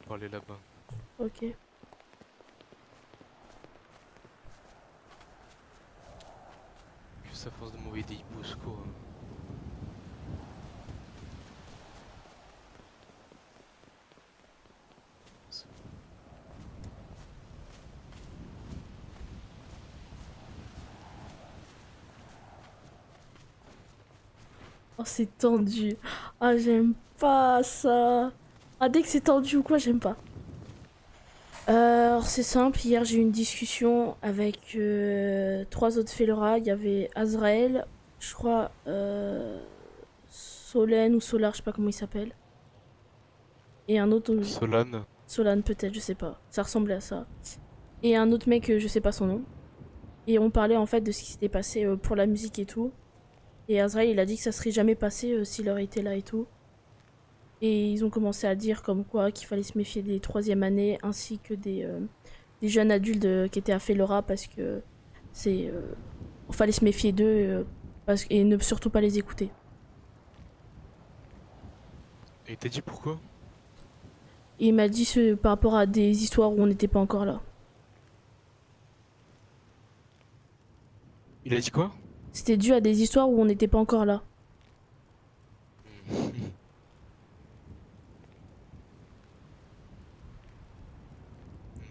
parler là-bas. Ok. Juste à force de m'envoyer des hiboux au secours. Oh, c'est tendu. Ah, j'aime pas ça. Ah, dès que c'est tendu ou quoi, j'aime pas. Alors, c'est simple. Hier, j'ai eu une discussion avec trois autres Fellora. Il y avait Azrael, je crois, Solène ou Solar, je sais pas comment il s'appelle. Et un autre, Solane. Solane peut-être, je sais pas. Ça ressemblait à ça. Et un autre mec, je sais pas son nom. Et on parlait en fait de ce qui s'était passé pour la musique et tout. Et Azrael, il a dit que ça serait jamais passé s'il aurait été là et tout. Et ils ont commencé à dire comme quoi qu'il fallait se méfier des troisième années ainsi que des jeunes adultes qui étaient à Fellora parce que c'est fallait se méfier d'eux et ne surtout pas les écouter. Et il t'a dit pourquoi? Et il m'a dit par rapport à des histoires où on n'était pas encore là. Il a dit quoi? C'était dû à des histoires où on n'était pas encore là.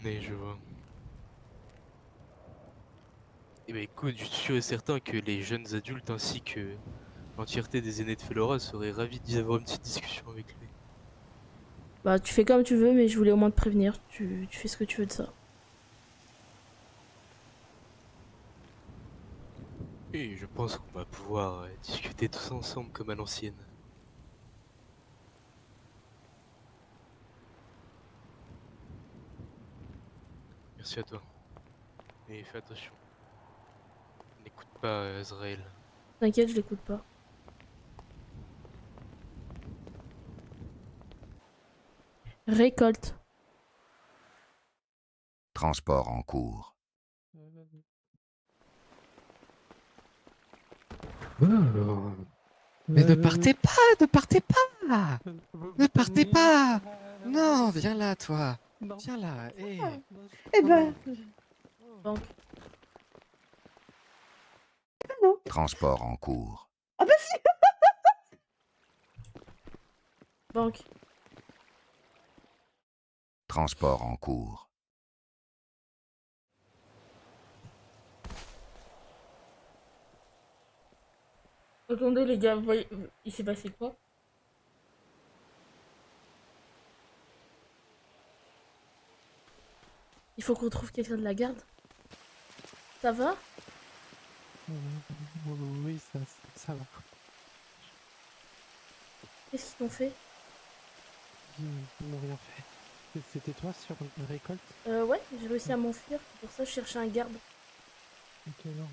Mais je vois. Eh ben écoute, je suis sûr et certain que les jeunes adultes ainsi que l'entièreté des aînés de Felora seraient ravis d'y avoir une petite discussion avec lui. Bah tu fais comme tu veux mais je voulais au moins te prévenir. Tu fais ce que tu veux de ça. Et je pense qu'on va pouvoir discuter tous ensemble comme à l'ancienne. Merci à toi. Et fais attention. N'écoute pas Azrael. T'inquiète, je l'écoute pas. Récolte. Transport en cours. Mais ne partez pas, ne partez pas! Ne partez pas! Non, viens là, toi. Viens là, hé. Eh ben, Donc, non. Transport en cours. Ah bah si. banque. Transport en cours. Attendez les gars, il s'est passé quoi? Il faut qu'on trouve quelqu'un de la garde. Ça va? Oui, ça va. Qu'est-ce qu'ils t'ont fait? Ils n'ont rien fait. C'était toi sur une récolte? Ouais, j'ai réussi à m'enfuir. C'est pour ça que je cherchais un garde. Ok, non,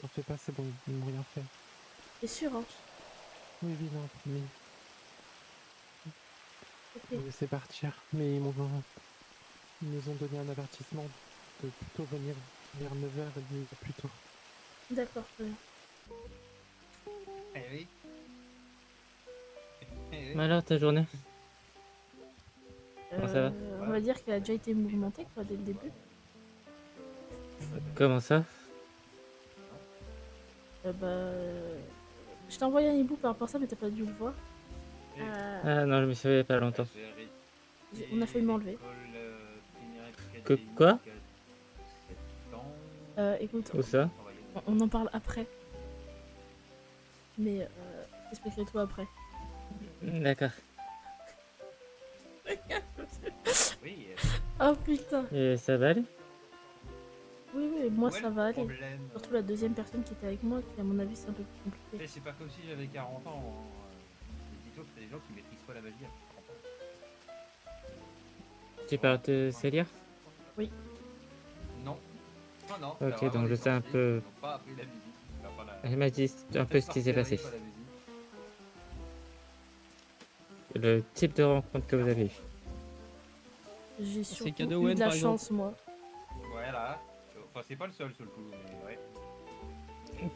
t'en fais pas, c'est bon, ils n'ont rien fait. T'es sûr, hein? Oui, oui, non, mais Ok, ils laissaient partir. Mais ils nous ont donné un avertissement de plutôt venir vers 9h et demie plus tôt. d'accord, très bien. Eh oui. Eh Mais oui. alors, ta journée? Comment ça va? On va dire qu'elle a déjà été mouvementée, quoi, dès le début. Comment ça? Je t'ai envoyé un hibou par rapport à ça, mais t'as pas dû le voir. Ah non, je me souviens pas longtemps. On a failli m'enlever. Quoi? Écoute, Où ça? on en parle après. Mais je t'expliquerai tout après. D'accord. Oui, Oh putain. Et ça va aller? Oui, oui, moi où est ça le va aller. problème Surtout la deuxième personne qui était avec moi, qui à mon avis c'est un peu plus compliqué. Eh, c'est pas comme si j'avais 40 ans. Hein. Dis-toi que t'as des gens qui maîtrisent pas la magie à 30 ans. Tu parles de Célia? Oui. Non. Non, non. Ok, t'as vraiment donc je des sais un sorciers peu. qui n'ont pas appris la musique. Enfin, Elle m'a dit un peu ce qui s'est passé. pas la musique. Le type de rencontre que vous avez eu. J'ai surtout cadeau, eu Wen, de la par exemple. chance, moi. Voilà. Enfin, c'est pas le seul sur le coup, mais ouais.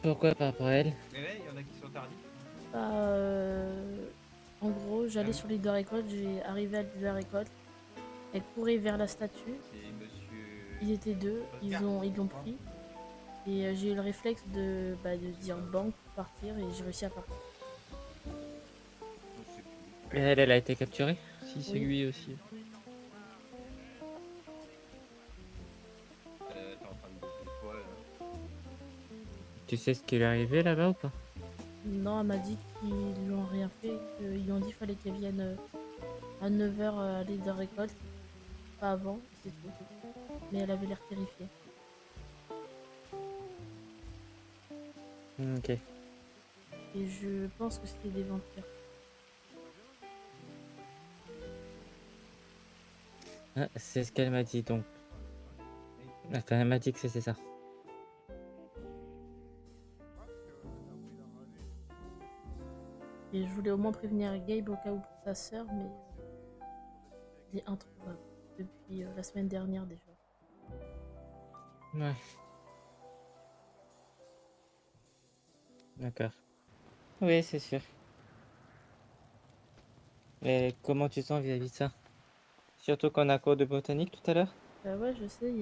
Pourquoi par rapport à elle? Mais ouais, il y en a qui sont tardifs. En gros, j'allais sur l'île de récolte, j'ai arrivé à l'île de récolte. Elle courait vers la statue. C'est monsieur. Ils étaient deux, ils l'ont pris. Et j'ai eu le réflexe de dire banque pour partir et j'ai réussi à partir. Je sais plus. Et elle a été capturée? Si, c'est Oui. lui aussi. T'es en train de dire quoi là? Tu sais ce qui lui est arrivé là-bas ou pas? Non, elle m'a dit qu'ils lui ont rien fait, qu'ils lui ont dit qu'il fallait qu'elle vienne à 9h à l'île de récolte. Pas avant, c'est tout. Mais elle avait l'air terrifiée. Ok. Et je pense que c'était des vampires. Ah, c'est ce qu'elle m'a dit donc. Enfin, elle m'a dit que c'était ça. Et je voulais au moins prévenir Gabe au cas où pour sa sœur, mais il est introuvable depuis la semaine dernière déjà. Ouais. D'accord. Oui, c'est sûr. Et comment tu te sens vis-à-vis de ça? Surtout qu'on a cours de botanique tout à l'heure? Bah ouais, je sais, tout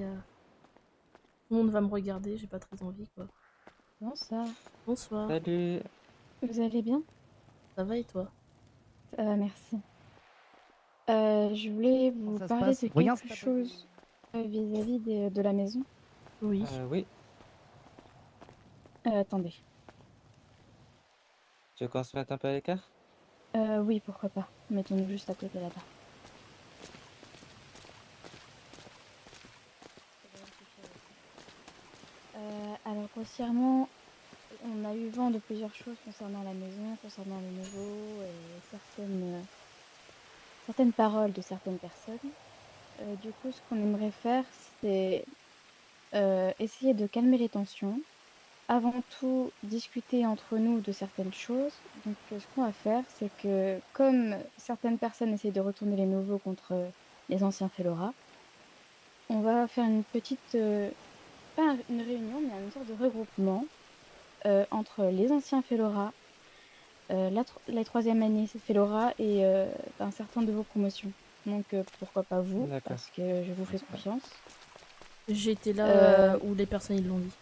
le monde va me regarder, j'ai pas très envie quoi. Bonsoir. Bonsoir, Salut. Vous allez bien? ça va et toi? Ça va, merci. Je voulais vous ça se parler passe? de Rien, quelque c'est pas chose vis-à-vis de la maison. Oui. Oui. Attendez. Tu veux qu'on se mette un peu à l'écart? Oui, pourquoi pas. Mettons-nous juste à côté là-bas. Alors, grossièrement, on a eu vent de plusieurs choses concernant la maison, concernant les nouveaux et certaines paroles de certaines personnes. Du coup, ce qu'on aimerait faire, c'est essayer de calmer les tensions. Avant tout, discuter entre nous de certaines choses. Donc, ce qu'on va faire, c'est que comme certaines personnes essayent de retourner les nouveaux contre les anciens Fellora, on va faire une petite, pas une réunion, mais une sorte de regroupement entre les anciens Fellora, la troisième année Fellora et un certain de vos promotions. Donc, pourquoi pas vous, D'accord. parce que je vous fais confiance. J'étais là où les personnes ils l'ont dit.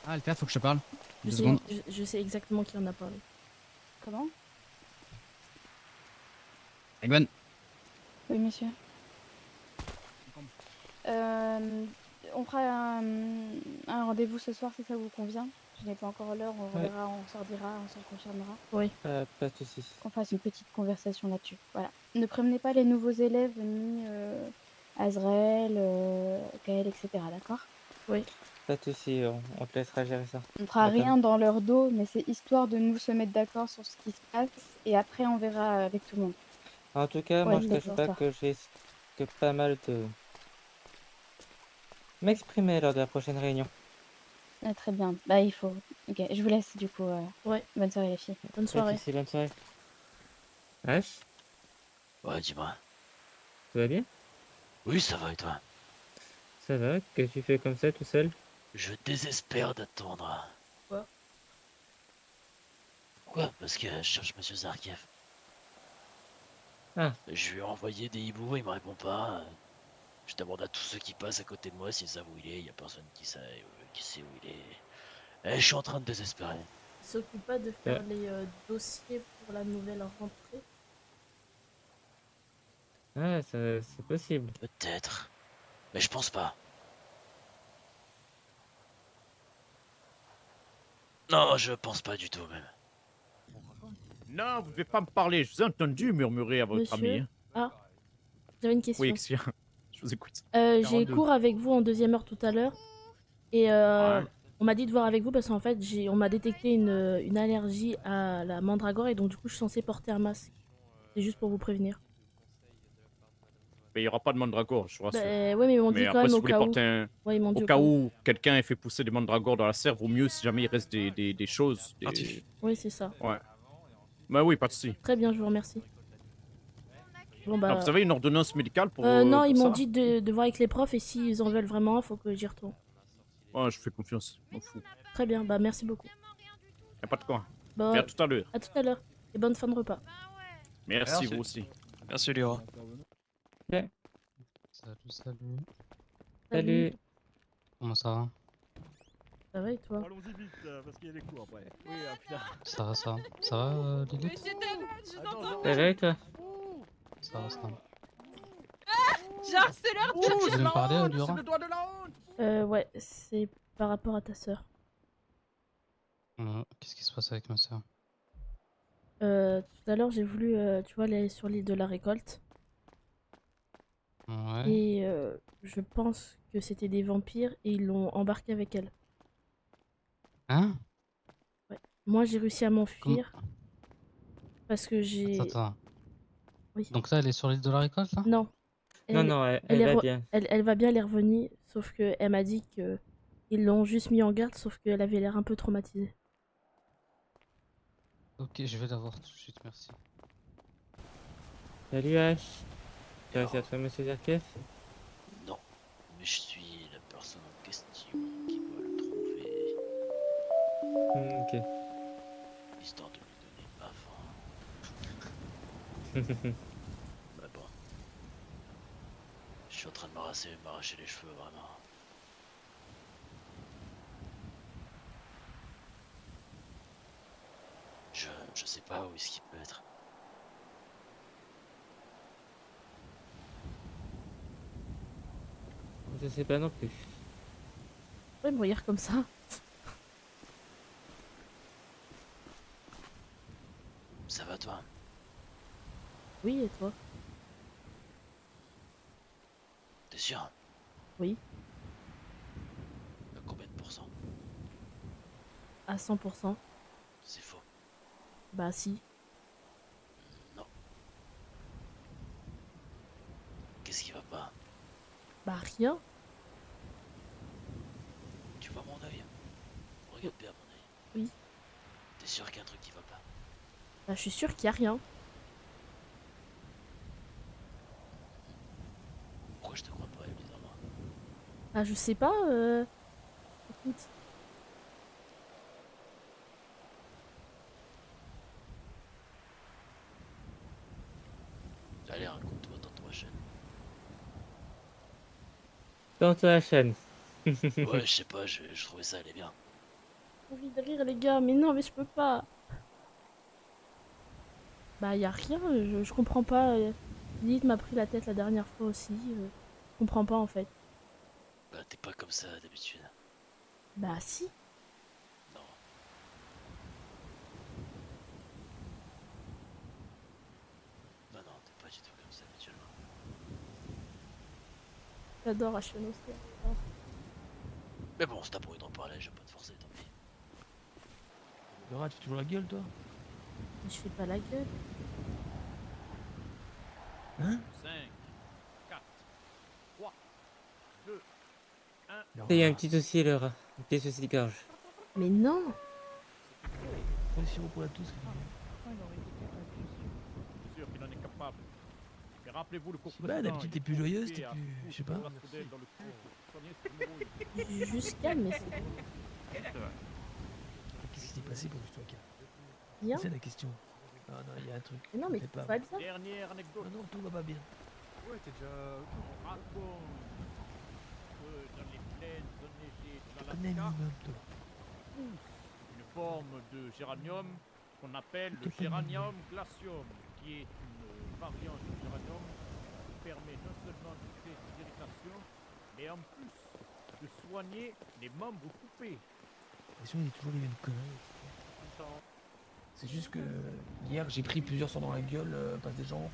Ah, Alter, faut que je te parle. Je 2 sais, secondes. je sais exactement qui en a parlé. Comment? Eggman, Oui, monsieur. On fera un rendez-vous ce soir si ça vous convient. Je n'ai pas encore l'heure, on Ouais. verra, on se confirmera. Pas de soucis. Qu'on fasse une petite conversation là-dessus. Voilà. Ne prévenez pas les nouveaux élèves, ni Azrael, Kael, etc. D'accord? Pas de soucis, on te laissera gérer ça. On ne fera D'accord. rien dans leur dos, mais c'est histoire de nous se mettre d'accord sur ce qui se passe, et après on verra avec tout le monde. En tout cas, Ouais, moi je cache d'accord. pas que je risque pas mal de m'exprimer lors de la prochaine réunion. Ah, très bien. Bah, il faut. Ok, je vous laisse du coup. Ouais. Bonne soirée, les filles. Bonne Pas de soirée. soucis, bonne soirée. H, Ouais, dis-moi. tout va bien? Oui, ça va et toi? Ça va? Qu'est-ce que tu fais comme ça tout seul? Je désespère d'attendre. Quoi? Pourquoi? Parce que je cherche Monsieur Zarkiev. Ah. Je lui ai envoyé des hiboux, il me répond pas. Je demande à tous ceux qui passent à côté de moi s'ils savent où il est. Il y a personne qui sait où il est. Et je suis en train de désespérer. Il s'occupe pas de faire les dossiers pour la nouvelle rentrée. Ah, c'est possible. Peut-être. Mais je pense pas. Non, je pense pas du tout même. Non, vous devez pas me parler. Je vous ai entendu murmurer à votre Monsieur? ami. hein. Ah, j'avais une question. Oui, Xia. Je vous écoute. J'ai 42. cours avec vous en deuxième heure tout à l'heure. Et Ouais. on m'a dit de voir avec vous parce qu'en fait, on m'a détecté une allergie à la mandragore et donc du coup, je suis censée porter un masque. C'est juste pour vous prévenir. Mais il n'y aura pas de mandragore, je vous rassure. Bah, ouais, mais ils m'ont dit Mais quand après, même si au vous voulez cas où. porter un... Ouais, ils m'ont dit Au cas où quelqu'un ait fait pousser des mandragores dans la serre, vaut mieux si jamais il reste des choses. Des... Oui, c'est ça. Ouais. Bah oui, pas de soucis. Très bien, je vous remercie. Bon bah. Alors, vous avez une ordonnance médicale pour. Non, pour ils m'ont ça dit de voir avec les profs et s'ils en veulent vraiment, faut que j'y retourne. Ouais, je fais confiance. M'en fous. Très bien, bah merci beaucoup. Y'a pas de quoi. Bon, Et à tout à l'heure. à tout à l'heure. Et bonne fin de repas. Merci, vous aussi. Merci, Léa. Ok. Salut, salut. Salut. Comment ça va? Ça va et toi? Allons-y vite, parce qu'il y a des coups après. Oui, putain. Ça va, ça va. Ça va, Lilith? Ça va et toi? Ça va, ça va. J'ai un harceleur. Tu voulais me parler, Durand? C'est le doigt de la honte. Ouais, c'est par rapport à ta sœur. Qu'est-ce qui se passe avec ma soeur? Tout à l'heure, j'ai voulu, tu vois, aller sur l'île de la récolte. Ouais. Et je pense que c'était des vampires et ils l'ont embarqué avec elle. Hein? Ouais. Moi, j'ai réussi à m'enfuir. Parce que j'ai... Attends. Oui. Donc là, elle est sur l'île de la récolte, là? Non. Non, elle va bien. Elle va bien, elle est revenue. Sauf qu'elle m'a dit que ils l'ont juste mis en garde, sauf qu'elle avait l'air un peu traumatisée. Ok, je vais la voir tout de suite, merci. Salut H. Tu as réussi à trouver Monsieur Zerkef? Non, mais je suis la personne en question qui doit le trouver. Ok. Histoire de lui donner ma fin. Bah bon. Je suis en train de m'arracher les cheveux, vraiment. Je sais pas où est-ce qu'il peut être. Je sais pas non plus. Ouais, me regarde comme ça. Ça va toi? Oui, et toi? T'es sûr? Oui. À combien de pourcents? À 100%. C'est faux. Bah si. Non. Qu'est-ce qui va pas? Bah rien. Tu vois mon œil? Regarde bien mon œil. Oui. T'es sûr qu'il y a un truc qui va pas? Bah je suis sûre qu'il y a rien. Pourquoi je te crois pas, évidemment? Bah je sais pas, écoute. Allez, raconte-toi dans ta chaîne. Dans ta chaîne. Ouais, je sais pas, je trouvais ça allait bien. J'ai envie de rire les gars, mais non, mais je peux pas. Bah y a rien, je comprends pas. Lilith m'a pris la tête la dernière fois aussi. Je comprends pas en fait. Bah, t'es pas comme ça d'habitude. Bah si. Non. Non, non, t'es pas du tout comme ça habituellement. J'adore Ashton aussi. Mais bon, c'est ta pour d'en parler, je vais pas te forcer, tant pis. Laura, tu fais toujours la gueule, toi? Je fais pas la gueule. Hein? 5, 4, 3, 2, 1. Il y a un petit souci, Laura. Un petit souci de gorge. Mais non. Prends le sirop pour la toux. Je suis sûr qu'il en est capable. Mais rappelez-vous le cours Bah, d'habitude, t'es plus joyeuse, t'es plus. Je sais pas. Juste calme, mais c'est bon. Qu'est-ce qui s'est passé pour que tu sois calme? Bien. C'est la question. Ah non, il y a un truc. Mais non, mais Fais tout va bien. Dernière anecdote. Non, non, tout va pas bien. Ouais, t'es déjà. On raconte que dans les plaines enneigées de Connais l'Alaska minimum, toi. pousse une forme de géranium qu'on appelle le Tout connais géranium glacium, qui est une variante du géranium qui permet non seulement de créer des irritations, mais en plus de soigner les membres coupés. Et sinon, il y a toujours les mêmes conneries. C'est juste que hier, j'ai pris plusieurs sorts dans la gueule parce que des gens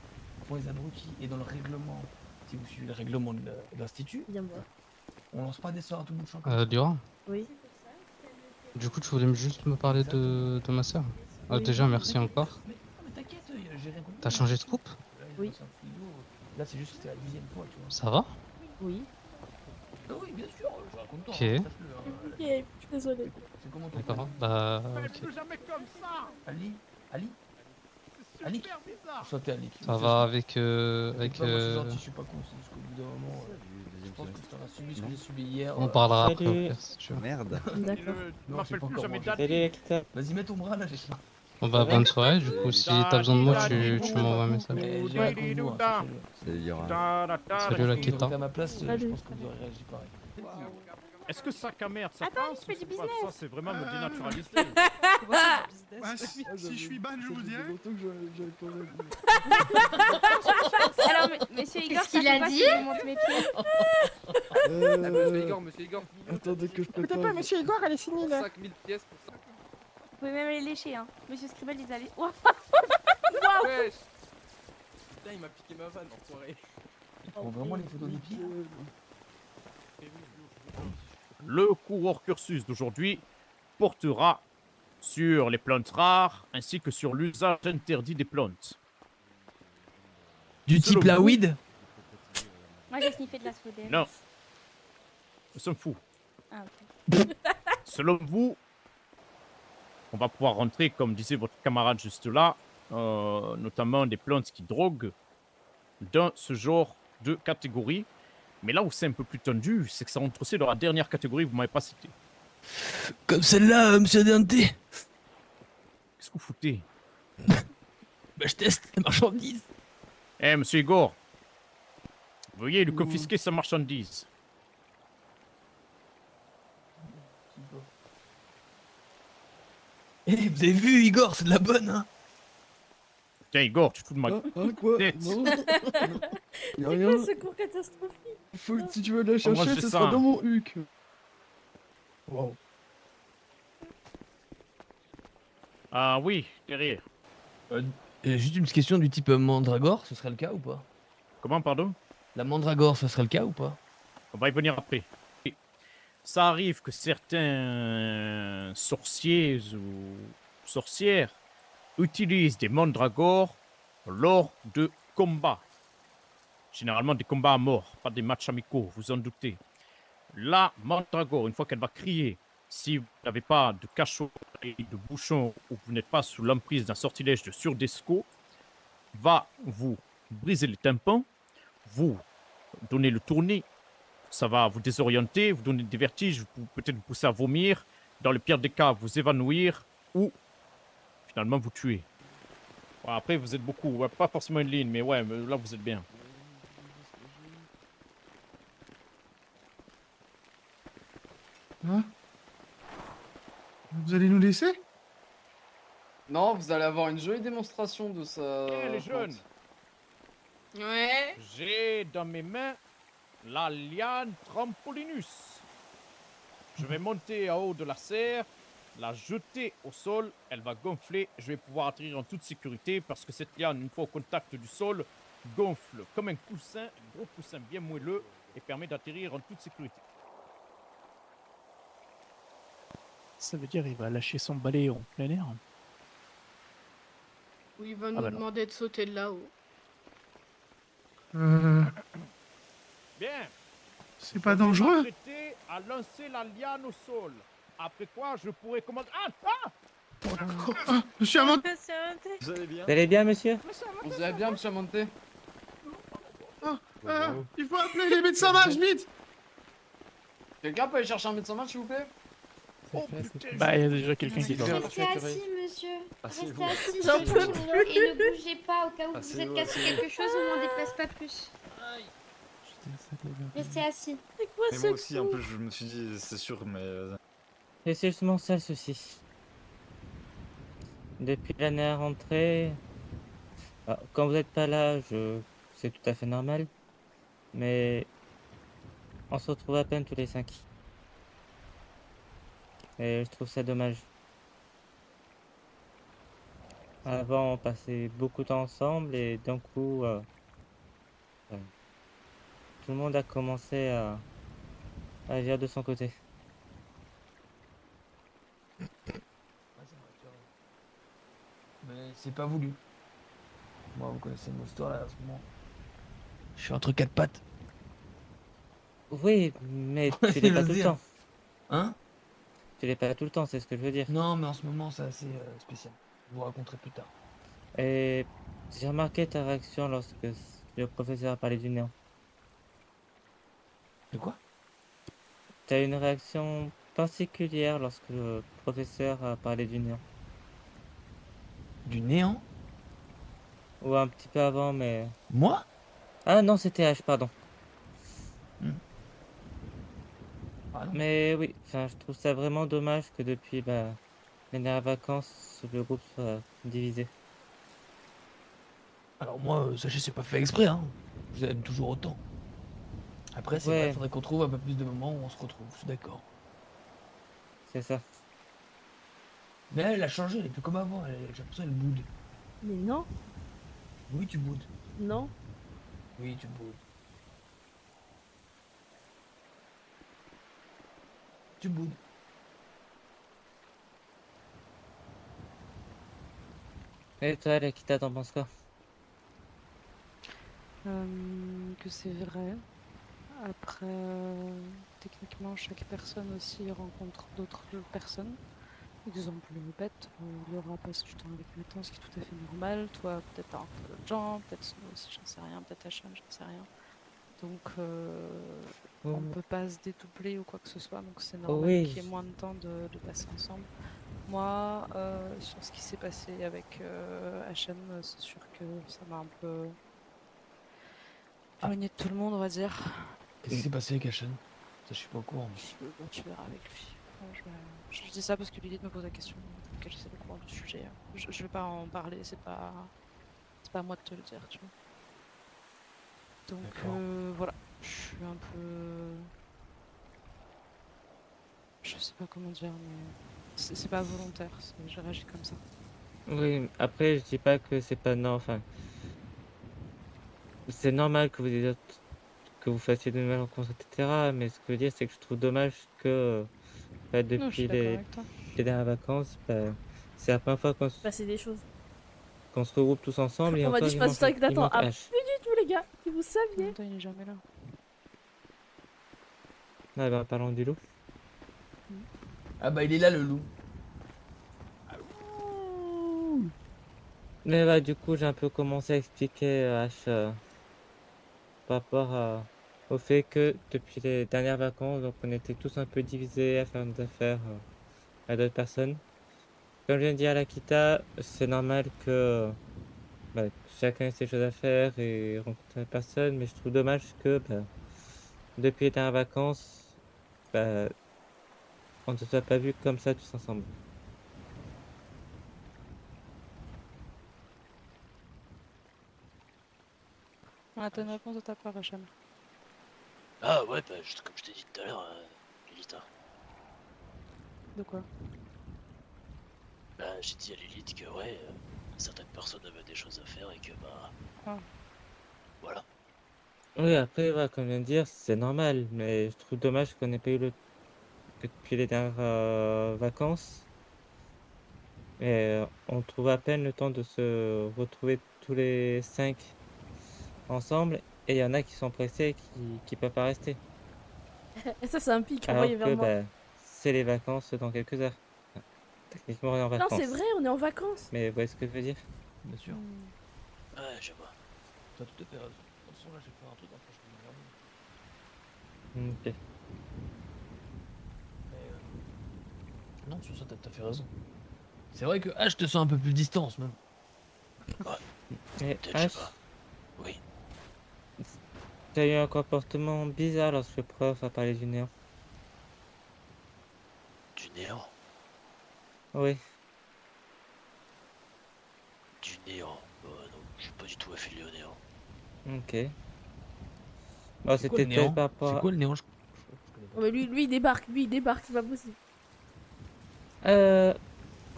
font les abrutis. Et dans le règlement, si vous suivez le règlement de l'Institut, Viens me voir. on lance pas des sorts à tout bout de champ comme ça. Durand? Oui. Du coup, tu voulais juste me parler de ma soeur? Oui. Déjà, merci encore. Mais t'inquiète, j'ai rien compris. T'as changé de coupe? Là, Oui. c'est un frigo. Là, c'est juste que c'était la 10e fois, tu vois. Ça va? Oui. Ah oui, bien sûr, je raconte toi. Ok. Sache-le, hein. Ok, je suis désolée. C'est comment ton D'accord. prénom? Bah, Faites plus jamais comme ça. Ali? Ali? C'est Ali? super bizarre. Soit t'es Ali. ça va avec Avec moi, je suis gentil, je suis pas con, c'est juste qu'au bout d'un moment, je pense que tu auras subi ce que j'ai subi hier. On parlera Salut. après, si tu veux. Merde. D'accord. Ne Non, m'appelle c'est pas plus encore jamais mangé. Daddy. Salut, Akita. Vas-y, mets ton bras là, j'ai faim. Bon bah bonne soirée, du coup si t'as besoin de moi tu m'envoies un message. Mais j'irai avec vous, hein, Salut la Vous Kita. aurez à ma place, je Salut. pense que vous aurez réagi pareil. Est-ce que sac à merde ça Attends, passe je fais ou c'est du pas business. ça, c'est vraiment me dénaturaliser. Si je suis ban, je vous dirai. Alors, monsieur Igor, Qu'est-ce qu'il ça a fait pas dit si je monte mes pieds. Monsieur Igor. Attendez que je prépare. Pas, monsieur Igor, elle est signée là. 5000 pièces pour ça. Vous pouvez même les lécher, hein. Monsieur Scribble, ils allaient. Waouh. Wesh. Putain, il m'a piqué ma vanne, enfoiré. Ils prend vraiment les photos des pieds. Le cours hors cursus d'aujourd'hui portera sur les plantes rares ainsi que sur l'usage interdit des plantes. Du type la weed? Moi, j'ai sniffé de la sodène. Non. Nous sommes fous. Ah, ok. Selon vous, on va pouvoir rentrer, comme disait votre camarade juste là, notamment des plantes qui droguent, dans ce genre de catégorie. Mais là où c'est un peu plus tendu, c'est que ça rentre aussi dans la dernière catégorie que vous m'avez pas citée. Comme celle-là, monsieur Dante. Qu'est-ce que vous foutez? Bah, je teste les marchandises. Eh, monsieur Igor, veuillez lui confisquer sa marchandise. Eh, vous avez vu, Igor, c'est de la bonne, hein? Tiens, Igor, tu te fous de ma Quoi? tête. Non. Y'a C'est rien. quoi ce cours catastrophique? Faut que si tu veux la Moi, chercher, je ce sens. sera dans mon huc. Wow. Ah oui, derrière. Juste une petite question du type mandragore, ce serait le cas ou pas? Comment, pardon? La mandragore, ce serait le cas ou pas? On va y venir après. Ça arrive que certains sorciers ou sorcières utilisent des mandragores lors de combats. Généralement des combats à mort, pas des matchs amicaux, vous en doutez. La mandragore, une fois qu'elle va crier, si vous n'avez pas de cachot et de bouchon ou que vous n'êtes pas sous l'emprise d'un sortilège de surdesco, va vous briser les tympans, vous donner le tournis, ça va vous désorienter, vous donner des vertiges, peut-être vous pousser à vomir, dans le pire des cas, vous évanouir ou finalement vous tuer. Ouais, après, vous êtes beaucoup, ouais, pas forcément une ligne, mais ouais, mais là vous êtes bien. Hein? Vous allez nous laisser? Non, vous allez avoir une jolie démonstration de ça. Eh les jeunes, Ouais. j'ai dans mes mains la liane trampolinus. Je vais monter en haut de la serre, la jeter au sol, elle va gonfler, je vais pouvoir atterrir en toute sécurité parce que cette liane, une fois au contact du sol, gonfle comme un coussin, un gros coussin bien moelleux et permet d'atterrir en toute sécurité. Ça veut dire il va lâcher son balai en plein air. Ou il va Ah nous bah non. demander de sauter de là-haut. Bien. C'est pas dangereux? Je vais m'apprêter à lancer la liane au sol. Après quoi, je pourrai commander... Ah! Monsieur Amand... Vous allez bien, monsieur? Vous allez bien, monsieur Monté? Il faut appeler les médecins mages, vite! Quelqu'un peut aller chercher un médecin match, s'il vous plaît? Bah, il y a déjà quelqu'un qui est là. Restez assis, monsieur. Restez bon. assis, J'en c'est peux bon. plus. Et ne bougez pas au cas où vous Assez vous êtes bon, cassé assez quelque chose, on n'en déplace pas plus. Restez assis. C'est quoi Mais ce moi aussi, un coup? peu, je me suis dit, c'est sûr, mais. Et c'est justement ça le souci. Depuis l'année à rentrée, quand vous n'êtes pas là, c'est tout à fait normal. Mais on se retrouve à peine tous les 5. Et je trouve ça dommage. Avant, on passait beaucoup de temps ensemble et d'un coup, tout le monde a commencé à agir de son côté. Mais c'est pas voulu. Moi, vous connaissez mon histoire là, à ce moment. Je suis entre quatre pattes. Oui, mais tu l'es pas tout le temps. Hein? Tu l'es pas tout le temps, c'est ce que je veux dire. Non, mais en ce moment, c'est assez spécial. Je vous raconterai plus tard. Et j'ai remarqué ta réaction lorsque le professeur a parlé du néant. De quoi? Tu as une réaction particulière lorsque le professeur a parlé du néant. Du néant? Ou un petit peu avant, mais... Moi? Ah non, c'était H, pardon. Ah non. Mais oui, enfin, je trouve ça vraiment dommage que depuis les dernières vacances, le groupe soit divisé. Alors moi, sachez, c'est pas fait exprès, hein. Je vous aime toujours autant. Après, c'est vrai, Ouais, faudrait qu'on trouve un peu plus de moments où on se retrouve, je suis d'accord. c'est ça. Mais elle a changé, elle est plus comme avant, j'ai l'impression qu'elle boude. Mais non, Oui, tu boudes. non. Oui, tu boudes. Tu boudes. Et toi, Lakita, t'en penses quoi? Que c'est vrai. Après, techniquement, chaque personne aussi rencontre d'autres personnes. Exemple bête, Laura passe du temps avec Nathan, ce qui est tout à fait normal. Toi, peut-être t'as rencontré d'autres gens, peut-être Snow aussi, j'en sais rien, peut-être Hachan, j'en sais rien. Donc, on Mm. peut pas se dédoubler ou quoi que ce soit, donc c'est normal Oui. qu'il y ait moins de temps de passer ensemble. Moi, sur ce qui s'est passé avec Hachan, c'est sûr que ça m'a un peu éloigné de tout le monde, on va dire. Qu'est-ce qui s'est passé avec Hachan? Ça, je suis pas au courant. Tu verras avec lui. Bon, je dis ça parce que Lilith me pose la question, donc je sais pas comment du sujet. Je vais pas en parler, c'est pas à moi de te le dire, tu vois. Donc voilà, je suis un peu... Je sais pas comment dire, mais c'est pas volontaire, je réagis comme ça. Oui, après, je dis pas que c'est pas non, enfin... C'est normal que vous fassiez de nouvelles rencontres, etc. Mais ce que je veux dire, c'est que je trouve dommage que Non, je depuis suis d'accord avec toi. les dernières vacances, c'est la première fois Passer des choses. qu'on se regroupe tous ensemble et On m'a encore dit je passe du temps avec il Nathan. manque Ah, H. plus du tout, les gars. Si vous saviez. Nathan, il est jamais là. Ah ben, parlons du loup. Ah bah il est là le loup. Mais bah, du coup, j'ai un peu commencé à expliquer à H par rapport au fait que depuis les dernières vacances, donc on était tous un peu divisés à faire nos affaires à d'autres personnes. Comme je viens de dire à l'Akita, c'est normal que chacun ait ses choses à faire et rencontrer des personnes, mais je trouve dommage que depuis les dernières vacances, bah, on ne se soit pas vus comme ça tous ensemble. On attend une réponse de ta part, Hachan. Ah ouais, bah, juste comme je t'ai dit tout à l'heure, Lilith. De quoi? Bah, j'ai dit à Lilith que ouais, certaines personnes avaient des choses à faire et que bah... Ah. Voilà. Oui, après, voilà, comme je viens de dire, c'est normal, mais je trouve dommage qu'on n'ait pas eu que depuis les dernières vacances. Et on trouve à peine le temps de se retrouver tous les 5 ensemble, et il y en a qui sont pressés et qui peuvent pas rester. Et ça, c'est un pic Alors envoyé vers que moi. c'est les vacances dans quelques heures. Enfin, techniquement, on est en Non, vacances. c'est vrai, on est en vacances. Mais vous voyez ce que je veux dire? Bien sûr. Ouais, je vois. T'as tout à fait raison. De toute façon, là, je vais faire un truc, après je vais me Ok. Mais, non, sur ça, t'as tout à fait raison. C'est vrai que H te sent un peu plus distance, même. Et Peut-être, je sais H, pas. Oui. t'as eu un comportement bizarre lorsque le prof a parlé du néant. Du néant. Oui. Du néant. Non, je suis pas du tout affilié au néant. Ok. Bon, C'est quoi le c'était néant? peut-être par rapport C'est quoi le néant? Oh, mais lui, il débarque, c'est pas possible.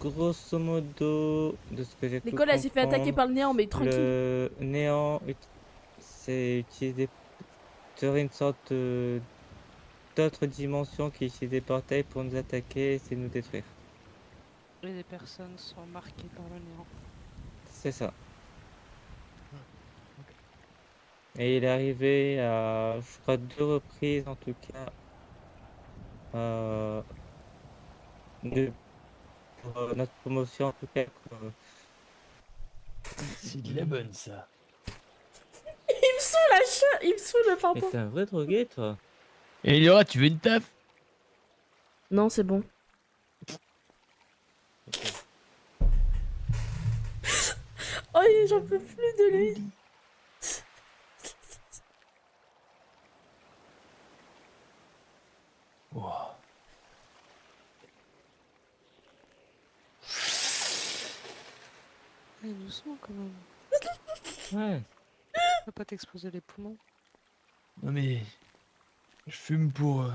Grosso modo, de ce que j'ai pu L'école, elle s'est fait attaquer comprendre, par le néant, mais tranquille. le néant, c'est utilisé, serait une sorte d'autre dimension qui utilise des portails pour nous attaquer et essayer de nous détruire. Et les personnes sont marquées par le néant. C'est ça. Et il est arrivé à, je crois, 2 reprises en tout cas, pour notre promotion en tout cas. C'est de la bonne, ça. Il me saoule, la chat. Il me saoule, Mais pardon. t'es un vrai drogué, toi. Et Laura, tu veux une taf? Non, c'est bon. Oh, j'en peux plus de lui. Wow. Allez, doucement quand même. Ouais. Va pas t'exploser les poumons. Non mais... Je fume pour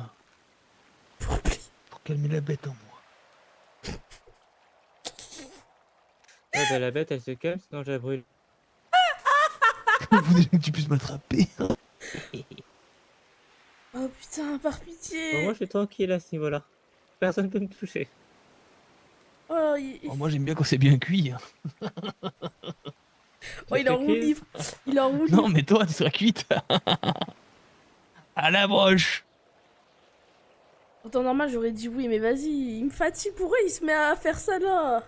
calmer la bête en moi. Ouais, bah la bête elle se calme, sinon je la brûle. Faut déjà que tu puisses m'attraper. Oh putain, par Bon, pitié. moi je suis tranquille à ce niveau-là. Personne peut me toucher. Oh, Oh, moi j'aime bien quand c'est bien cuit. Hein. oh, il est en roue libre. Il est en roue libre. Non mais toi tu seras cuite. À la broche. En temps normal, j'aurais dit oui, mais vas-y, il me fatigue. Pourquoi il se met à faire ça là?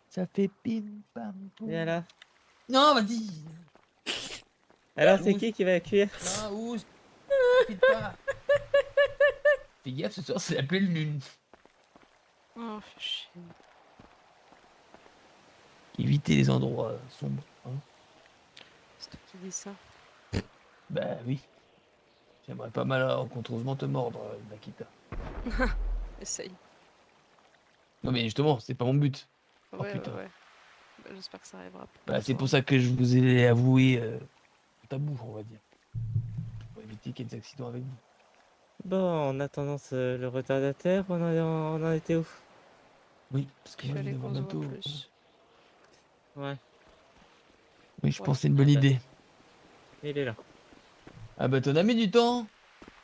Ça fait pim pam poum. Viens là. Non, vas-y. Alors c'est qui va cuire? Non, où? Quitte pas. Fais gaffe, ce soir c'est la pleine lune. Oh, fais chier. Éviter les endroits sombres. Hein. C'est toi qui dis ça. Bah oui. J'aimerais pas malencontreusement te mordre, Nakita. Essaye. Non mais justement, c'est pas mon but. Oh Ouais, putain. ouais. Bah, j'espère que ça arrivera. Bah c'est pour ça que je vous ai avoué tabou, on va dire. Pour éviter qu'il y ait des accidents avec vous. Bon, en attendant le retardataire, on en était où? Oui, parce que Il moi je fallait vais qu'on devoir se voit bientôt. plus. Ouais, Oui, je Ouais. pense que c'est une bonne idée. il est là. Ah bah t'en as mis du temps. Ouais,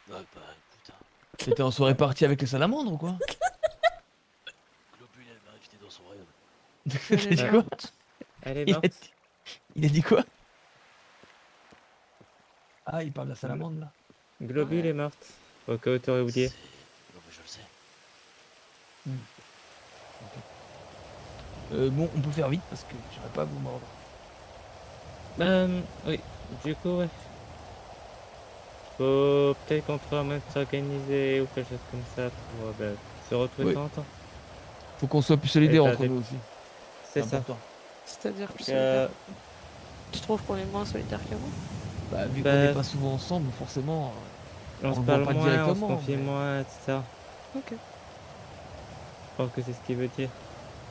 bah écoute, hein. T'étais en soirée partie avec les salamandres ou quoi? Globule, elle m'a invité dans son royaume. T'as dit quoi? Elle est Il a morte. dit- Il a dit quoi? Ah, il parle de la salamandre là. Globule Ouais. est morte. Au cas où t'aurais oublié. Non, mais je le sais. Bon, on peut faire vite parce que j'aimerais pas vous mordre. Oui, du coup, ouais. Faut peut-être qu'on pourra même s'organiser ou quelque chose comme ça pour se retrouver de Oui. temps en temps. Faut qu'on soit plus solidaires Et entre nous aussi. C'est ça. important. C'est-à-dire plus Euh, solidaire. Tu trouves qu'on est moins solidaire qu'avant? Bah, vu Bah, qu'on n'est pas souvent ensemble, forcément, On se le parle voit pas moins, on se directement. confie mais- moins, etc. Ok. Je pense que c'est ce qu'il veut dire.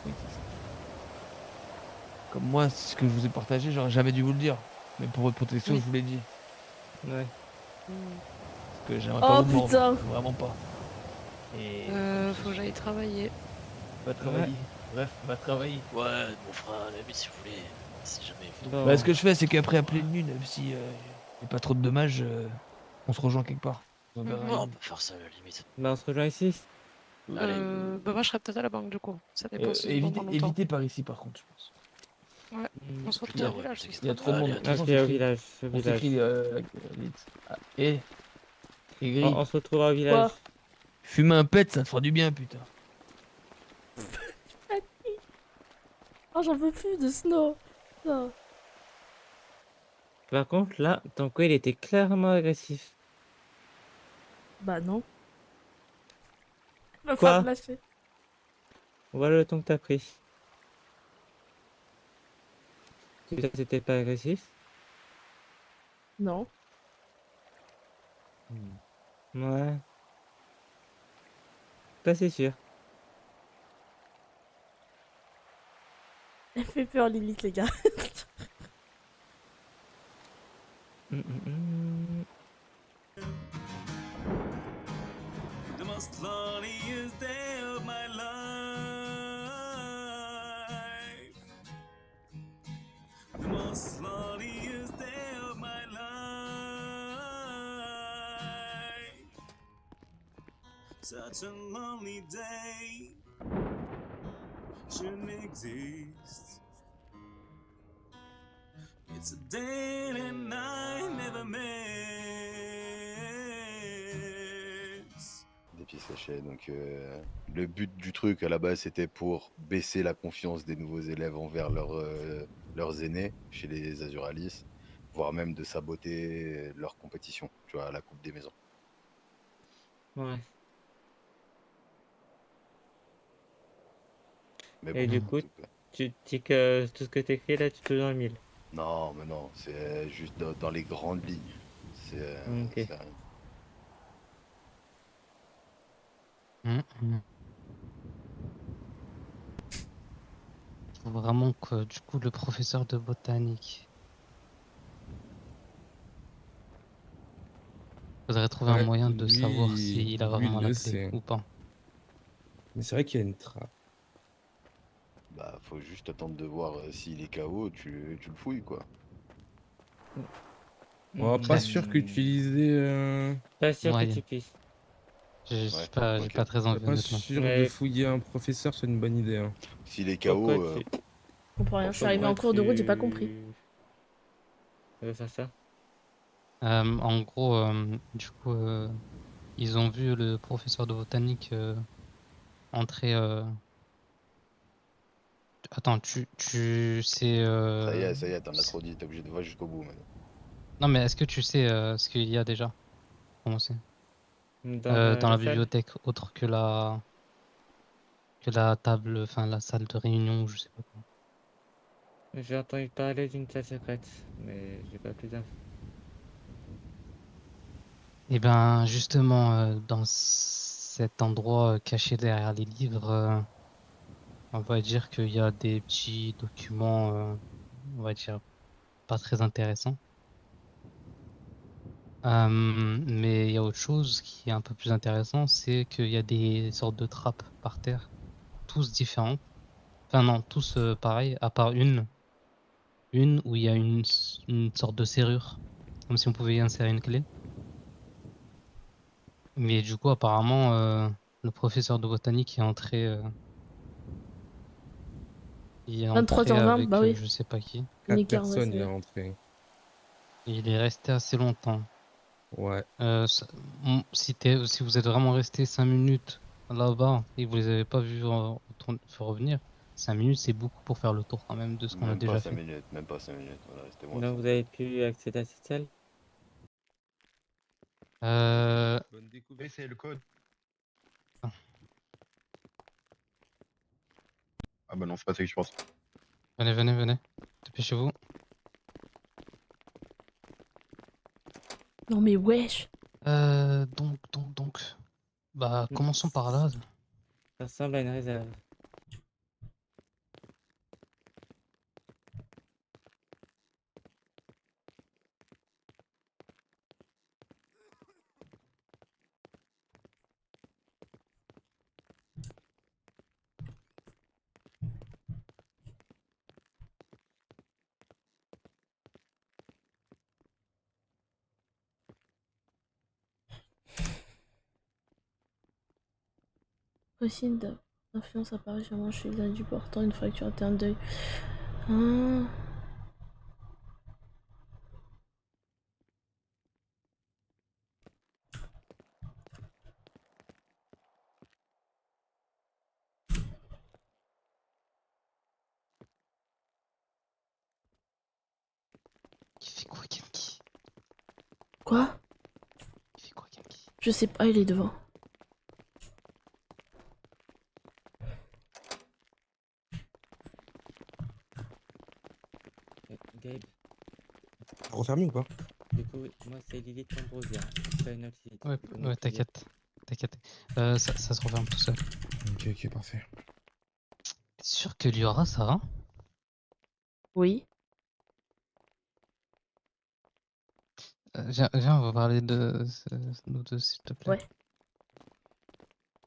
Oui, c'est ça. Comme moi, ce que je vous ai partagé, j'aurais jamais dû vous le dire. Mais pour votre protection, Oui. je vous l'ai dit. Ouais. Parce que j'aimerais Oh, pas vous mordre. putain. Vraiment pas. Et Faut que j'aille travailler. va travailler. Bref, va travailler. Ouais, mon frère, à la limite, si vous voulez. Si jamais. Bon. Bah, ce que je fais, c'est qu'après, à pleine lune, même si y a pas trop de dommages, on se rejoint quelque part. On verra Ouais, on une- peut faire ça à la limite. Bah, on se rejoint ici. Allez. Bah moi je serais peut-être à la banque du coup. Ça dépend si c'est évitez, dans longtemps. évitez par ici, par contre, je pense. Ouais. On se retrouve Putain, au ouais, village, vous c'est Il y a trop de Allez, monde. à De toute façon, Ok, on au s'écrit- village. Au On village. s'écrit vite. Ah, et Gris, On se retrouve au village. Quoi? fume un pet, ça te fera du bien, putain. Oh, j'en peux plus de Snow. Non. Par contre, là, ton coup, il était clairement agressif. Bah non. Va Quoi? pas me lâcher. Voilà le ton que t'as pris. Ça, c'était pas agressif? Non. Ouais. Ça, c'est sûr. Elle fait peur, Lilith, les gars. The most loneliest day of my life. The most loneliest day of my life. Such a lonely day. Shouldn't exist. It's a day and I never miss. Des pieds séchés. Donc, le but du truc à la base, c'était pour baisser la confiance des nouveaux élèves envers leurs aînés chez les Azuralis, voire même de saboter leur compétition, tu vois, à la Coupe des Maisons. Ouais. Mais Et bon, du en coup, tout cas. tu dis que tout ce que t'écris là, tu te dans le mille. Non, mais non, c'est juste dans les grandes lignes. Ok. C'est rien. Faut vraiment que du coup le professeur de botanique. Faudrait trouver un Ouais, moyen de savoir lui, s'il a lui vraiment il la le clé sait. ou pas. Mais c'est vrai qu'il y a une trappe. Bah, faut juste attendre de voir s'il est KO, tu le fouilles, quoi. Oh, pas sûr qu'utiliser. Pas sûr que Ouais. tu puisses. J'ai Ouais, pas, j'ai ok. pas très envie Pas honnêtement. sûr de Mais fouiller un professeur, c'est une bonne idée. Hein. S'il est pourquoi KO, tu... Je comprends rien, je suis forcément. arrivée en Pourquoi cours de route, j'ai pas compris. tu veux faire ça? En gros, du coup, ils ont vu le professeur de botanique entrer. Attends, tu sais. Ça y est, t'en as trop dit, t'es obligé de voir jusqu'au bout maintenant. Non, mais est-ce que tu sais ce qu'il y a déjà? Comment c'est? Dans Dans la la salle? bibliothèque, autre que la table, enfin la salle de réunion, je sais pas quoi. J'ai entendu parler d'une salle secrète, mais j'ai pas plus d'infos. Et ben justement, dans cet endroit caché derrière les livres, on va dire qu'il y a des petits documents, on va dire pas très intéressants. Mais il y a autre chose qui est un peu plus intéressant, c'est qu'il y a des sortes de trappes par terre, tous différents. Enfin non, tous pareils, à part une où il y a une sorte de serrure, comme si on pouvait y insérer une clé. Mais du coup, apparemment, le professeur de botanique il est entré 23h20, bah avec oui. je sais pas qui. 4 Nickel, ouais, personnes, il est c'est... rentré. Il est resté assez longtemps. Ouais. Si vous êtes vraiment resté 5 minutes là-bas et que vous les avez pas vus revenir, 5 minutes c'est beaucoup pour faire le tour quand même de ce qu'on a Même pas déjà 5 fait. minutes, même pas 5 minutes, on est resté moins de Donc 5 vous minutes. avez pu accéder à cette salle? Bonne découverte. C'est le code. Ah bah non, c'est pas ça que je pense. Venez, venez, venez. Dépêchez-vous. Non mais wesh. Donc. Bah, commençons par là. Ça ressemble à une réserve. Possible d'influence apparaît sûrement chez l'individu portant une fracture interne d'œil. Ah. Il fait quoi, Kenki? Quoi? Il fait quoi, Kenki? Je sais pas, il est devant. Gabe, Refermé ou pas? du coup, moi c'est Lilith Ambrosia, pas une autre Lilith. Ouais, Tu connais plusieurs. t'inquiète. Ça se referme tout seul. Ok, parfait. T'es sûr que Liora, ça va? Oui. Viens, on va parler de nous deux, s'il te plaît. Ouais.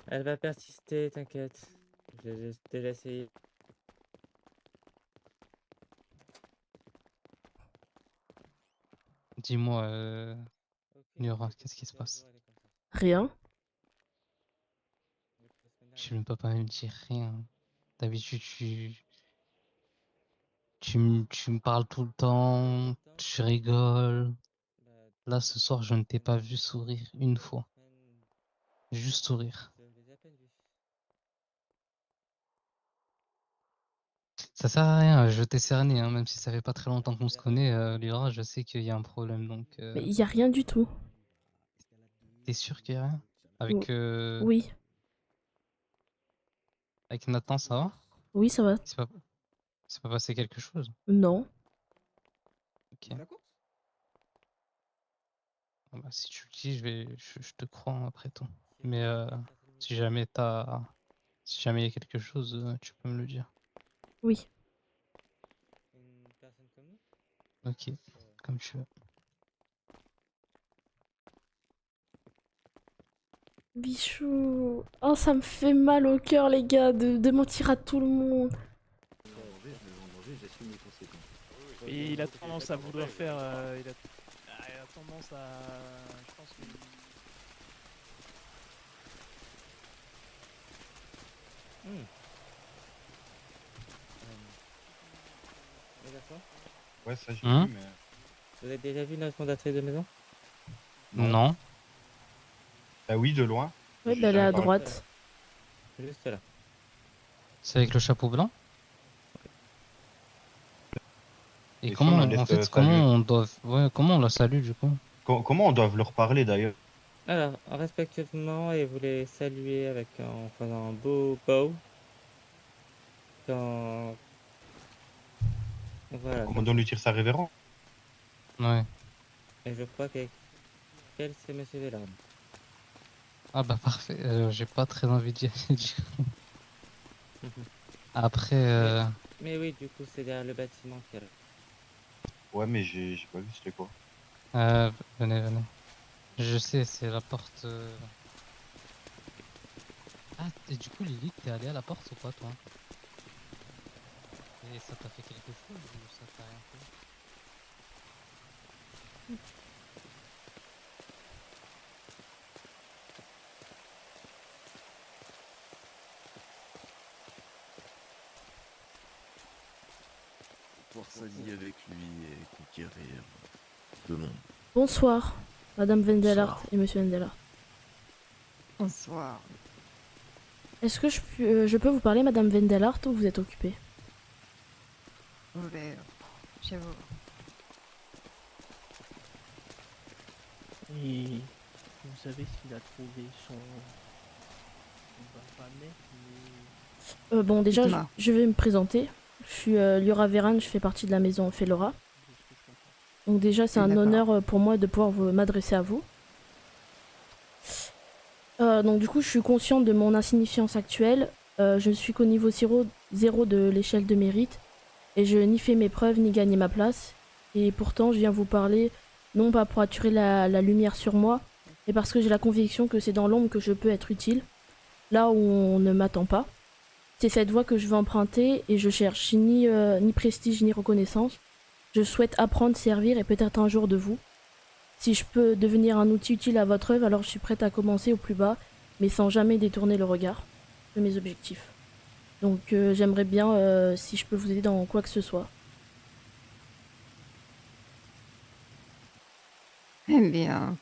Elle va persister, t'inquiète. J'ai déjà essayé. Dis-moi, Liora, qu'est-ce qui se passe? Rien. Je sais même pas me dire rien. D'habitude, tu me parles tout le temps, tu rigoles. Là, ce soir, je ne t'ai pas vu sourire une fois. Juste sourire. Ça sert à rien, je t'ai cerné, hein, même si ça fait pas très longtemps qu'on se connaît, Liora, je sais qu'il y a un problème, donc... Mais il y a rien du tout. T'es sûr qu'il y a rien? Avec Oui. Nathan, ça va? Oui, ça va. C'est pas passé quelque chose? Non. Ok. Bon, bah, si tu le dis, je te crois hein, après tout. Mais si jamais si jamais il y a quelque chose, tu peux me le dire. Oui. Ok, comme tu veux. Bichou. Oh, ça me fait mal au cœur, les gars, de mentir à tout le monde. Et il a tendance à vouloir faire. Il a tendance à. Je pense que. Ouais, ça j'ai Hein vu, mais. Vous avez déjà vu la fondatrice de maison? Non. Ah oui, de loin. Ouais, J'ai bah elle est jamais à parlé. droite. Juste là. C'est avec le chapeau blanc? Et Et si comment, on la laisse en fait, saluer comment on la salue du coup? Comment on doit leur parler d'ailleurs? Alors, respectivement, et vous les saluez en faisant un beau bow. Quand... Voilà. Comment on lui tire sa révérence? Ouais. Et je crois que quel c'est Monsieur Velarde. Ah bah parfait, j'ai pas très envie d'y aller du coup. Après, Mais oui, du coup, c'est derrière le bâtiment qu'il y a là. Ouais, mais j'ai pas vu c'était quoi. venez. Je sais, c'est la porte. Ah, et du coup, Lily, t'es allé à la porte ou quoi, toi? Et ça t'a fait quelque chose ou ça t'a rien fait? Pouvoir s'allier avec lui et conquérir le monde. Bonsoir, Madame Vendelart et Monsieur Vendelart. Bonsoir. Est-ce que je peux vous parler, Madame Vendelart, ou vous êtes occupée? Vous voulez chez vous. Et vous savez s'il a trouvé son. On va pas mettre, mais. Bon, déjà, Dites-moi. je vais me présenter. Je suis Liora Veran, je fais partie de la maison Felora. Donc déjà, c'est un D'accord. honneur pour moi de pouvoir m'adresser à vous. Donc du coup, je suis consciente de mon insignifiance actuelle. Je ne suis qu'au niveau 0 de l'échelle de mérite. Et je n'y fais mes preuves, ni gagner ma place. Et pourtant, je viens vous parler, non pas pour attirer la lumière sur moi, mais parce que j'ai la conviction que c'est dans l'ombre que je peux être utile, là où on ne m'attend pas. C'est cette voie que je veux emprunter et je cherche ni prestige ni reconnaissance. Je souhaite apprendre, servir et peut-être un jour de vous. Si je peux devenir un outil utile à votre œuvre, alors je suis prête à commencer au plus bas, mais sans jamais détourner le regard de mes objectifs. Donc j'aimerais bien si je peux vous aider dans quoi que ce soit. Eh bien,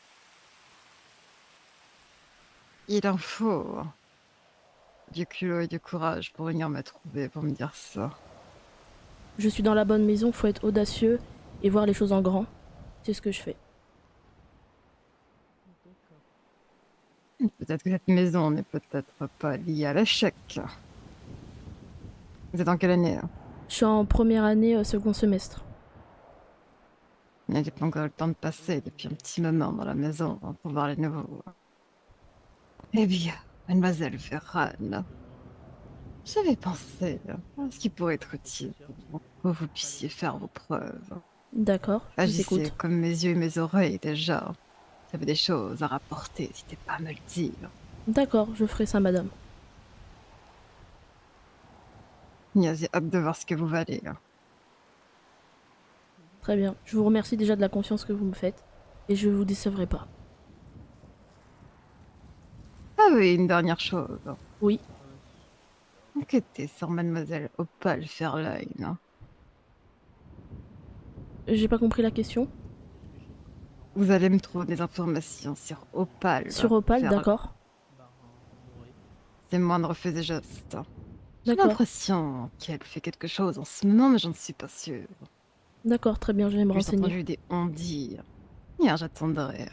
il en faut du culot et du courage pour venir me trouver, pour me dire ça. Je suis dans la bonne maison, faut être audacieux et voir les choses en grand. C'est ce que je fais. Peut-être que cette maison n'est peut-être pas liée à l'échec. Vous êtes en quelle année là? Je suis en première année, second semestre. Il n'y a pas encore le temps de passer depuis un petit moment dans la maison pour voir les nouveaux. Eh bien, mademoiselle Ferran, j'avais pensé à ce qui pourrait être utile pour que vous puissiez faire vos preuves. D'accord, je vous Agissez écoute. comme mes yeux et mes oreilles déjà. Vous avez des choses à rapporter, n'hésitez pas à me le dire. D'accord, je ferai ça, madame. J'ai hâte de voir ce que vous valez. Très bien. Je vous remercie déjà de la confiance que vous me faites. Et je vous décevrai pas. Ah oui, une dernière chose. Oui. Enquêtez sur mademoiselle Opal Fairline. J'ai pas compris la question. Vous allez me trouver des informations sur Opal. Sur Opal, Fairline. d'accord. C'est moi de refaire des gestes. J'ai D'accord. l'impression qu'elle fait quelque chose en ce moment, mais j'en suis pas sûre. D'accord, très bien, je vais me J'ai renseigner. entendu des on-dire. Hier, j'attendrai.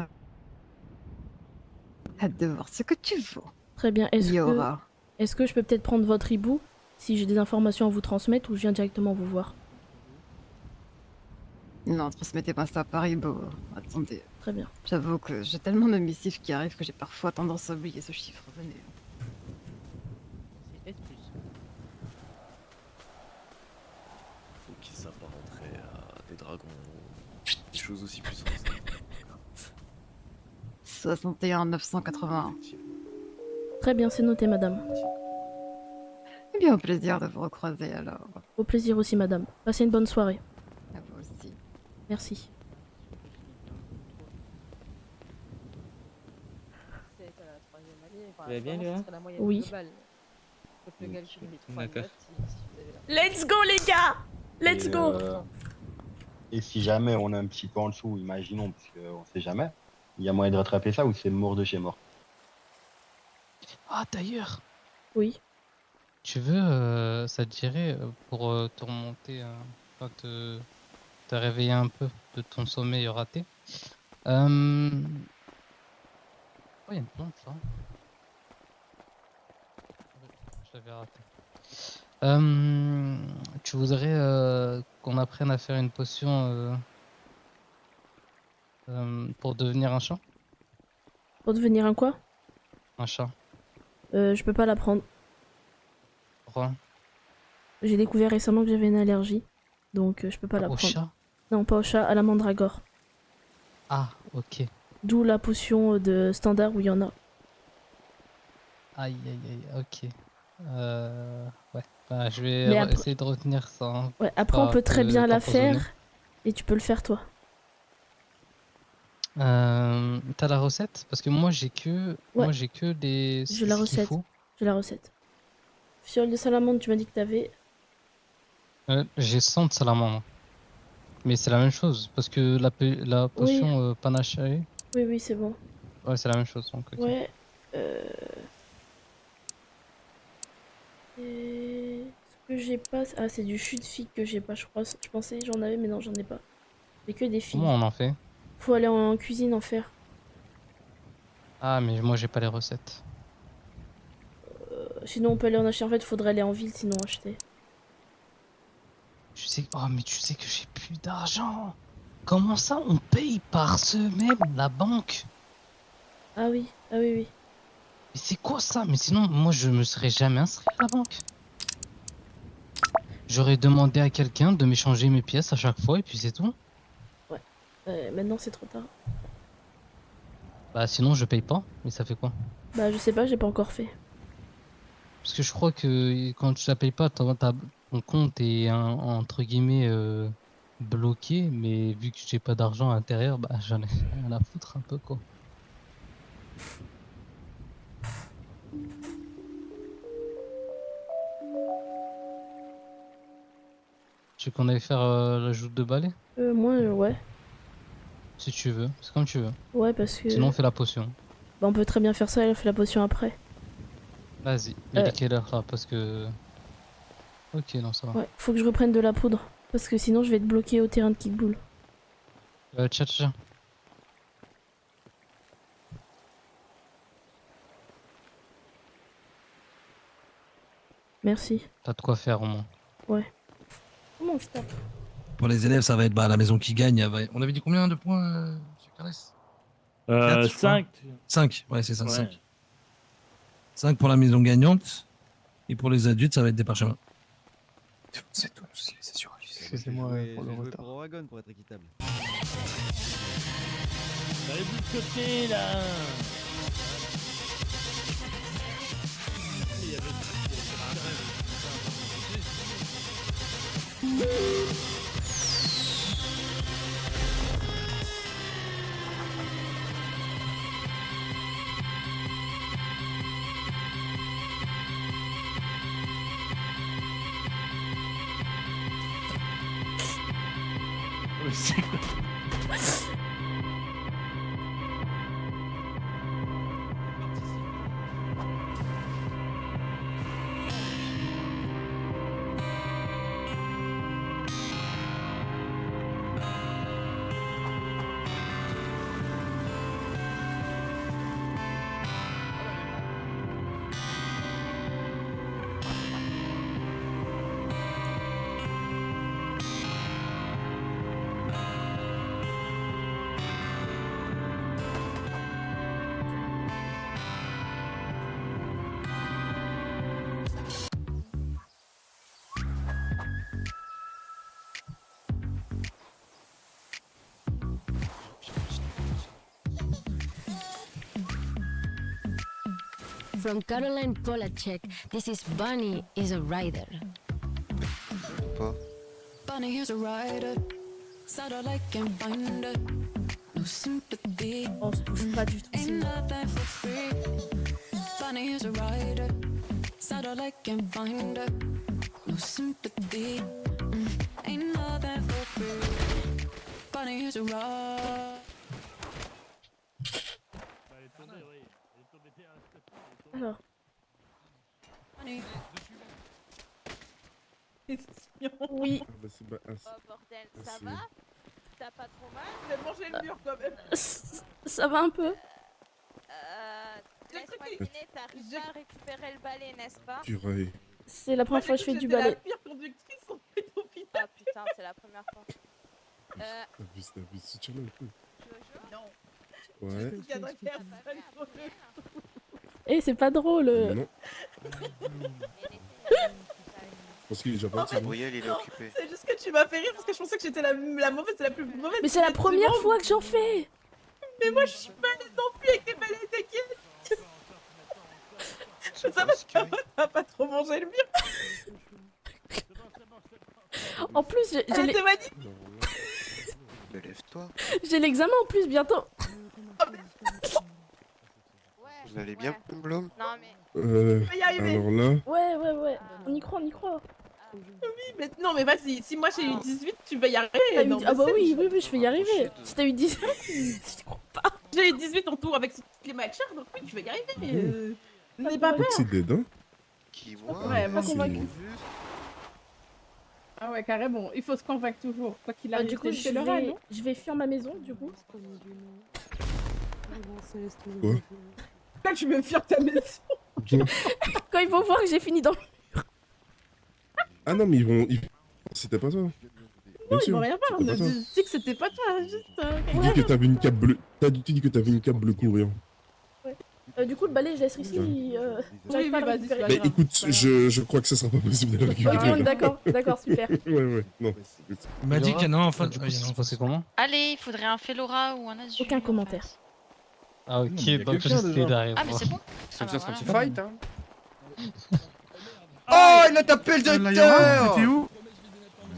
Hâte de voir ce que tu vaux. Très bien. Est-ce que je peux peut-être prendre votre hibou si j'ai des informations à vous transmettre ou je viens directement vous voir. Non, transmettez-moi ça par Ibo. Attendez. Très bien. J'avoue que j'ai tellement de missifs qui arrivent que j'ai parfois tendance à oublier ce chiffre. Venez. C'est S+. Donc qui s'apparenterait à des dragons, des choses aussi puissantes. 61 981. Très bien, c'est noté, madame. Eh bien, au plaisir de vous recroiser alors. Au plaisir aussi, madame. Passez une bonne soirée. À vous aussi. Merci. Vous allez bien, Léa? Oui. D'accord. Let's go, les gars! Let's go! Et si jamais on est un petit peu en dessous, imaginons, parce qu'on sait jamais, il y a moyen de rattraper ça ou c'est mort de chez mort? Ah, d'ailleurs, Oui. tu veux, ça te dirait, pour te remonter, enfin, te réveiller un peu de ton sommeil raté. Oh, il y a une plante là. Je l'avais raté. Tu voudrais qu'on apprenne à faire une potion pour devenir un chat? Pour devenir un quoi? Un chat. Je peux pas la prendre. Pourquoi? J'ai découvert récemment que j'avais une allergie. Donc je peux pas la Au prendre. chat? Non, pas au chat, à la mandragore. Ah, ok. D'où la potion de standard où il y en a. Aïe, aïe, aïe, ok. Ouais. Bah, je vais Mais après- essayer de retenir ça. Hein, Ouais, après on pas peut très te bien la t'empoisonner. faire. Et tu peux le faire toi. T'as la recette? Parce que moi j'ai que Ouais. les J'ai la ce qu'il recette. faut. J'ai la recette. Fiole de salamandre, tu m'as dit que t'avais. J'ai 100 de salamandre. Mais c'est la même chose parce que la potion panaché, Oui, oui, c'est bon. ouais, c'est la même chose donc ok. Ouais. Et... Ce que j'ai pas... Ah, c'est du jus de figue que j'ai pas, je crois. Je pensais que j'en avais, mais non, j'en ai pas. J'ai que des figues. Comment on en fait? Faut aller en cuisine en faire. Ah mais moi j'ai pas les recettes. Sinon, on peut aller en acheter. En fait, faudrait aller en ville, sinon acheter. Tu sais, oh mais tu sais que j'ai plus d'argent. Comment ça on paye par semaine la banque? Ah oui, ah oui, oui. Mais c'est quoi ça? Mais sinon moi je me serais jamais inscrit à la banque. J'aurais demandé à quelqu'un de m'échanger mes pièces à chaque fois et puis c'est tout. Maintenant, c'est trop tard. Bah sinon je paye pas, mais ça fait quoi? Bah, je sais pas, j'ai pas encore fait. Parce que je crois que quand tu la payes pas, ton compte est entre guillemets bloqué, mais vu que j'ai pas d'argent à l'intérieur, bah j'en ai rien à foutre un peu quoi. Tu veux qu'on aille faire la joute de balai? Moi, ouais. Si tu veux, c'est comme tu veux. Ouais, parce que... Sinon on fait la potion. Bah, on peut très bien faire ça et on fait la potion après. Vas-y, il est quelle heure là? Parce que... Ok, non ça va. Ouais, faut que je reprenne de la poudre. Parce que sinon, je vais être bloqué au terrain de kickball. Tcha. Merci. T'as de quoi faire au moins. Ouais. Comment on se tape? Pour les élèves, ça va être la maison qui gagne. On avait dit combien de points, monsieur Carles? 5. 5, ouais, c'est ça, Ouais. 5. 5 pour la maison gagnante. Et pour les adultes, ça va être des parchemins. C'est tout, c'est sûr. Excusez-moi pour le retard. Pour Wagon pour être équitable. Allez, vous de côté là. C'est quoi? From Caroline Polacek, this is Bunny is a rider. Bunny is a rider, satellite can find her. No sympathy, On se touche pas du tout. ain't nothing for free. Bunny is a rider, satellite can find her. No sympathy, ain't nothing for free. Bunny is a rider. Alors. Oui. Oh bordel, ça va? T'as pas trop mal? J'ai mangé le mur quand même. Ça va un peu. Laisse-moi deviner, t'arrives pas à récupérer le balai, n'est-ce pas? Purée. C'est la première fois que je fais du balai. La pire conductrice en fait au final. Ah putain, c'est la première fois. T'abuses, soutiens-le un peu. Tu veux jouer? Non. Ouais. Il y a personne sur le Eh, c'est pas drôle. Non. Parce qu'il est déjà parti. Gabriel, il est occupé. C'est juste que tu m'as fait rire parce que je pensais que j'étais la mauvaise, c'est la plus mauvaise. Mais c'est la première fois que j'en fais. Mais moi je suis pas allée non plus avec les balais, t'inquiète. Je savais que t'as pas trop mangé le mur. En plus, j'ai Elle les- te m'a dit. Mais lève-toi. j'ai l'examen en plus bientôt. Vous allez bien, Blum? Non mais... y arriver. Alors là. Ouais. On y croit, on y croit. Oui, mais non, mais vas-y, si moi j'ai eu 18, tu vas y arriver. T'as eu- Non, Ah mais bah c'est- oui, je vais y arriver. Si t'as eu 10, je crois pas. J'ai eu 18 en tout avec toutes les matchs, donc oui, tu vas y arriver. N'aie pas peur. C'est dead, hein? Qui Ouais, pas c'est convaincu. bon. Ah ouais, carrément, il faut se convaincre toujours, quoi qu'il arrive. Du coup, je vais fuir ma maison, du coup. Quoi? Là, tu veux fuir ta maison. Quand ils vont voir que j'ai fini dans le... Ah non, mais ils vont. C'était pas toi. Non, Bien ils sûr, vont rien faire. On c'était a pas toi. dit que c'était pas toi, juste. Tu dis que t'avais une cape bleue. Tu dis que t'avais une cape bleue courir. Du coup, le balai, je laisse ici. J'arrive pas à le vas-y, récupérer. Mais écoute, je crois que ça sera pas possible de le récupérer. Ok, d'accord, super. Ouais, non. Il m'a dit qu'il y en a un en face. Du coup, ça se passait comment? Allez, il faudrait un Felora ou un Azure. Aucun commentaire. Ah ok, il y a donc quelqu'un, j'essaie déjà. d'arriver. Ah mais c'est bon. C'est Ah, bien, bah, c'est un petit voilà. fight, hein. Oh, il a tapé le directeur! T'étais où?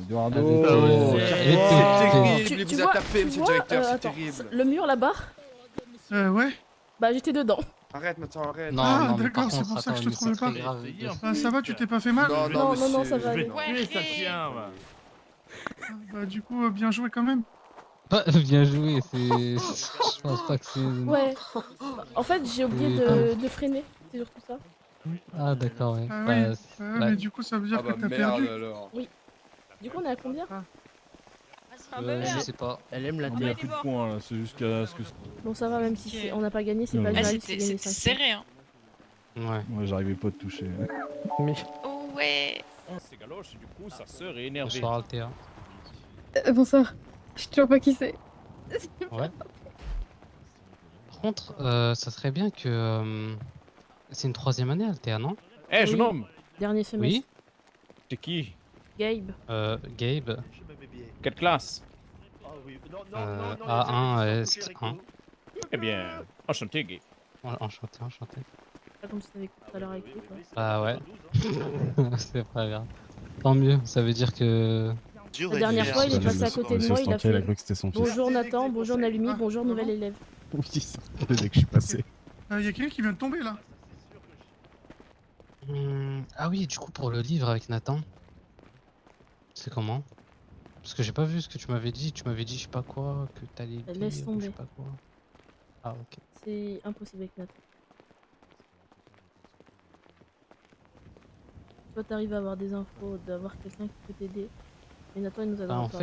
Eduardo! C'est terrible, il vous a tapé, monsieur le directeur, c'est attends, terrible. le mur là-bas, Ouais. bah j'étais dedans. Arrête maintenant, arrête. Non, Ah, non, mais par d'accord, c'est contre, pour ça que je attends, te trouvais mais pas. c'est très grave. Ah, ça va, tu t'es pas fait mal? Non, mais non, c'est- ça va aller. Ouais, ça tient, va. Bah, du coup, bien joué quand même. Pas bien joué, c'est. Je pense pas que c'est. Ouais. En fait, j'ai oublié de freiner, c'est surtout ça. Ah d'accord, ouais. Ah Bah, oui, c'est- ouais, ouais. mais du coup, ça veut dire Ah bah que t'as merde perdu. alors. Oui. Du coup, on est à combien? Je sais pas. Elle aime la Il y a terre. plus de points là, c'est jusqu'à ce que. Bon, ça va, même si on n'a pas gagné, c'est Non, pas non. grave, C'était c'est gagné 5 serré hein. Ouais. Moi j'arrivais pas à te toucher. Mais Oh ouais. C'est galoche, du coup sa sœur est énervée. Bonsoir Altea. Bonsoir. Je sais toujours pas qui c'est. Ouais. Par contre, ça serait bien que. C'est une 3e année Altea, non? Eh, jeune homme! Dernier semestre. Oui. C'est qui? Gabe. Gabe. Quelle classe? A1, S1. Eh bien, enchanté, Guy. Enchanté. Pas comme si t'avais tout à l'heure avec lui, quoi. Bah ouais. C'est pas grave. Tant mieux, ça veut dire que. La dernière fois, il est passé à côté de moi, il a fait cru que c'était son fils. bonjour Nathan, bonjour Nalumi, bonjour nouvel élève. Oui, ça dès que je suis passé. Y a quelqu'un qui vient de tomber là. Ah oui, du coup, pour le livre avec Nathan. C'est comment? Parce que j'ai pas vu ce que tu m'avais dit. Tu m'avais dit, je sais pas quoi, que t'allais lire, Laisse ou je tomber. sais pas quoi. Ah ok. C'est impossible avec Nathan. Toi, t'arrives à avoir des infos, d'avoir quelqu'un qui peut t'aider. Mais Nathan, il nous a Bah, pas.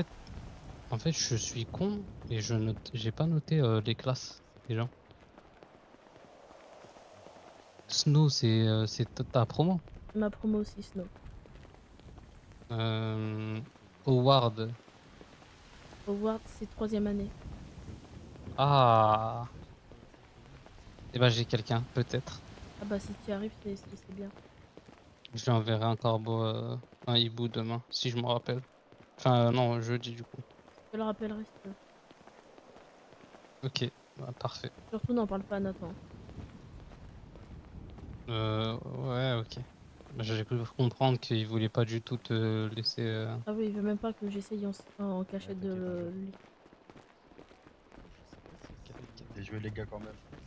en fait, je suis con et j'ai pas noté les classes des gens. Snow, c'est ta promo. Ma promo aussi, Snow. Howard. Howard, c'est 3e année. Ah. Et bah j'ai quelqu'un, peut-être. Ah bah si tu y arrives, c'est bien. Je lui enverrai un corbeau, un hibou demain, si je me rappelle. Enfin non, jeudi du coup. Je te le rappellerai si tu veux. Ok, bah, parfait. Surtout, n'en parle pas à Nathan. Ouais, ok. J'ai cru comprendre qu'il voulait pas du tout te laisser. Ah oui, il veut même pas que j'essaye en cachette de lui. Bien joué les gars quand même.